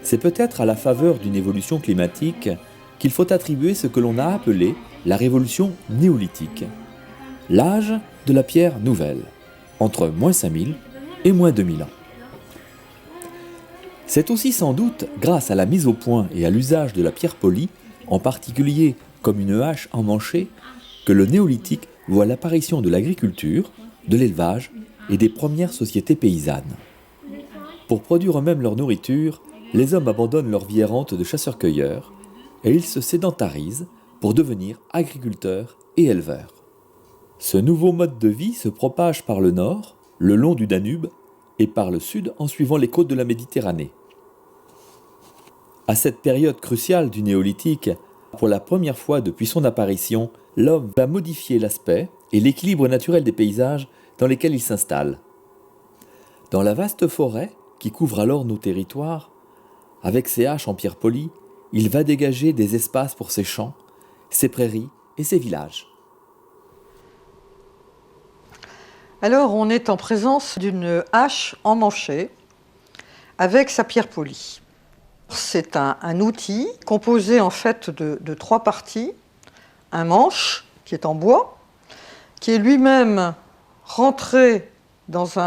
C'est peut-être à la faveur d'une évolution climatique qu'il faut attribuer ce que l'on a appelé la révolution néolithique, l'âge de la pierre nouvelle, entre moins 5000 et moins 2000 ans. C'est aussi sans doute grâce à la mise au point et à l'usage de la pierre polie, en particulier comme une hache emmanchée, que le néolithique voit l'apparition de l'agriculture, de l'élevage et des premières sociétés paysannes. Pour produire eux-mêmes leur nourriture, les hommes abandonnent leur vie errante de chasseurs-cueilleurs et ils se sédentarisent pour devenir agriculteurs et éleveurs. Ce nouveau mode de vie se propage par le nord, le long du Danube, et par le sud en suivant les côtes de la Méditerranée. À cette période cruciale du néolithique, pour la première fois depuis son apparition, l'homme va modifier l'aspect et l'équilibre naturel des paysages dans lesquels il s'installe. Dans la vaste forêt qui couvre alors nos territoires, avec ses haches en pierre polie, il va dégager des espaces pour ses champs, ses prairies et ses villages. Alors on est en présence d'une hache emmanchée avec sa pierre polie. C'est un outil composé en fait de 3 parties. Un manche qui est en bois, qui est lui-même rentré dans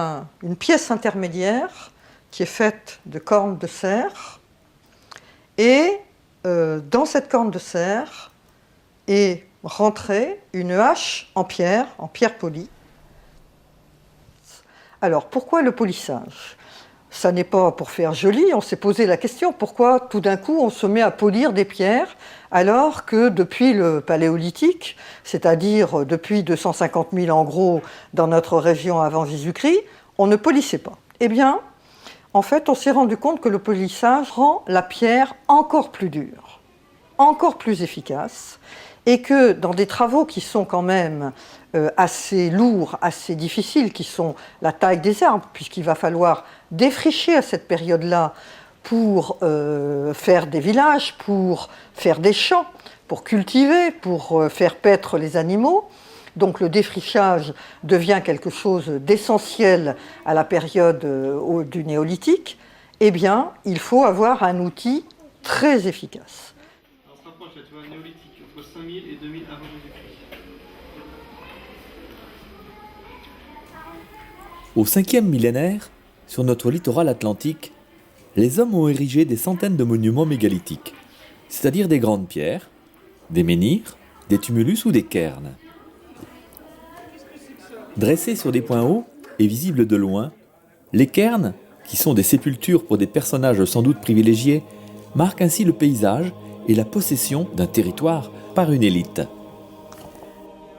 une pièce intermédiaire qui est faite de cornes de cerf. Et dans cette corne de cerf est rentrée une hache en pierre polie. Alors pourquoi le polissage ? Ça n'est pas pour faire joli, on s'est posé la question, pourquoi tout d'un coup on se met à polir des pierres alors que depuis le Paléolithique, c'est-à-dire depuis 250 000 en gros dans notre région avant Jésus-Christ, on ne polissait pas. Eh bien, en fait, on s'est rendu compte que le polissage rend la pierre encore plus dure, encore plus efficace, et que dans des travaux qui sont quand même assez lourds, assez difficiles, qui sont la taille des arbres, puisqu'il va falloir défricher à cette période-là pour faire des villages, pour faire des champs, pour cultiver, pour faire paître les animaux. Donc le défrichage devient quelque chose d'essentiel à la période du néolithique. Eh bien, il faut avoir un outil très efficace. Alors, on se rapproche là, tu vois, néolithique, entre 5000 et 2000 avant Jésus-Christ. Au 5e millénaire, sur notre littoral atlantique, les hommes ont érigé des centaines de monuments mégalithiques, c'est-à-dire des grandes pierres, des menhirs, des tumulus ou des cairns. Dressés sur des points hauts et visibles de loin, les cairns, qui sont des sépultures pour des personnages sans doute privilégiés, marquent ainsi le paysage et la possession d'un territoire par une élite.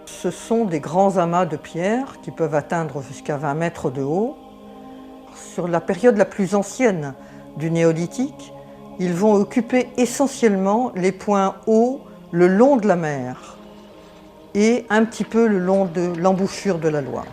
Ce sont des grands amas de pierres qui peuvent atteindre jusqu'à 20 mètres de haut. Sur la période la plus ancienne du néolithique, ils vont occuper essentiellement les points hauts le long de la mer et un petit peu le long de l'embouchure de la Loire.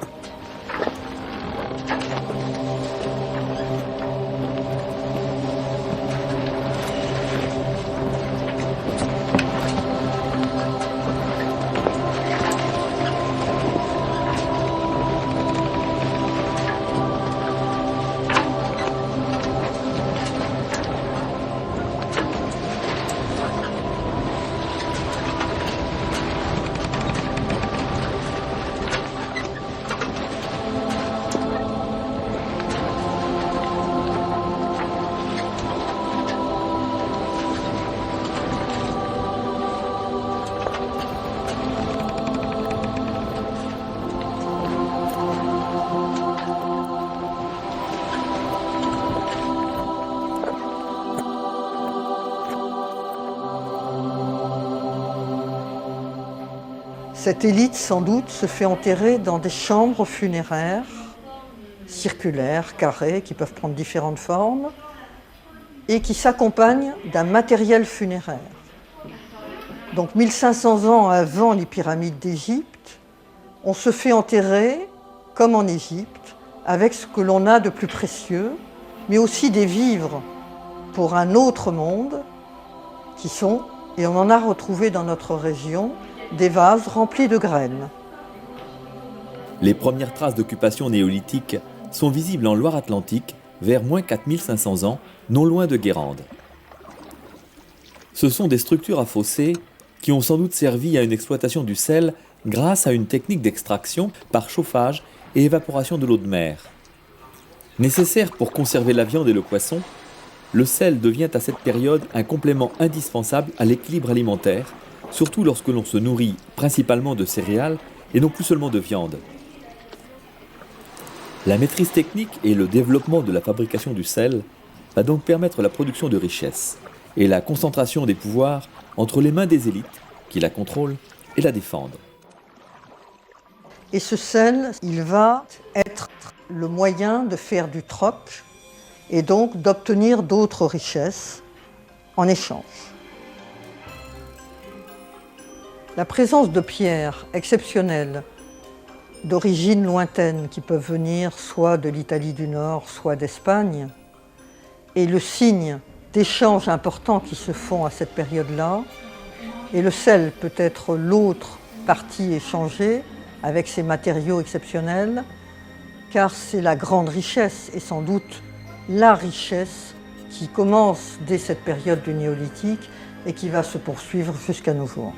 Cette élite, sans doute, se fait enterrer dans des chambres funéraires, circulaires, carrées, qui peuvent prendre différentes formes, et qui s'accompagnent d'un matériel funéraire. Donc 1500 ans avant les pyramides d'Égypte, on se fait enterrer, comme en Égypte, avec ce que l'on a de plus précieux, mais aussi des vivres pour un autre monde, qui sont, et on en a retrouvé dans notre région, des vases remplis de graines. Les premières traces d'occupation néolithique sont visibles en Loire-Atlantique vers moins 4500 ans, non loin de Guérande. Ce sont des structures à fossés qui ont sans doute servi à une exploitation du sel grâce à une technique d'extraction par chauffage et évaporation de l'eau de mer. Nécessaire pour conserver la viande et le poisson, le sel devient à cette période un complément indispensable à l'équilibre alimentaire, surtout lorsque l'on se nourrit principalement de céréales et non plus seulement de viande. La maîtrise technique et le développement de la fabrication du sel va donc permettre la production de richesses et la concentration des pouvoirs entre les mains des élites qui la contrôlent et la défendent. Et ce sel, il va être le moyen de faire du troc et donc d'obtenir d'autres richesses en échange. La présence de pierres exceptionnelles d'origine lointaine qui peuvent venir soit de l'Italie du Nord, soit d'Espagne, est le signe d'échanges importants qui se font à cette période-là. Et le sel peut être l'autre partie échangée avec ces matériaux exceptionnels, car c'est la grande richesse et sans doute la richesse qui commence dès cette période du néolithique et qui va se poursuivre jusqu'à nos jours.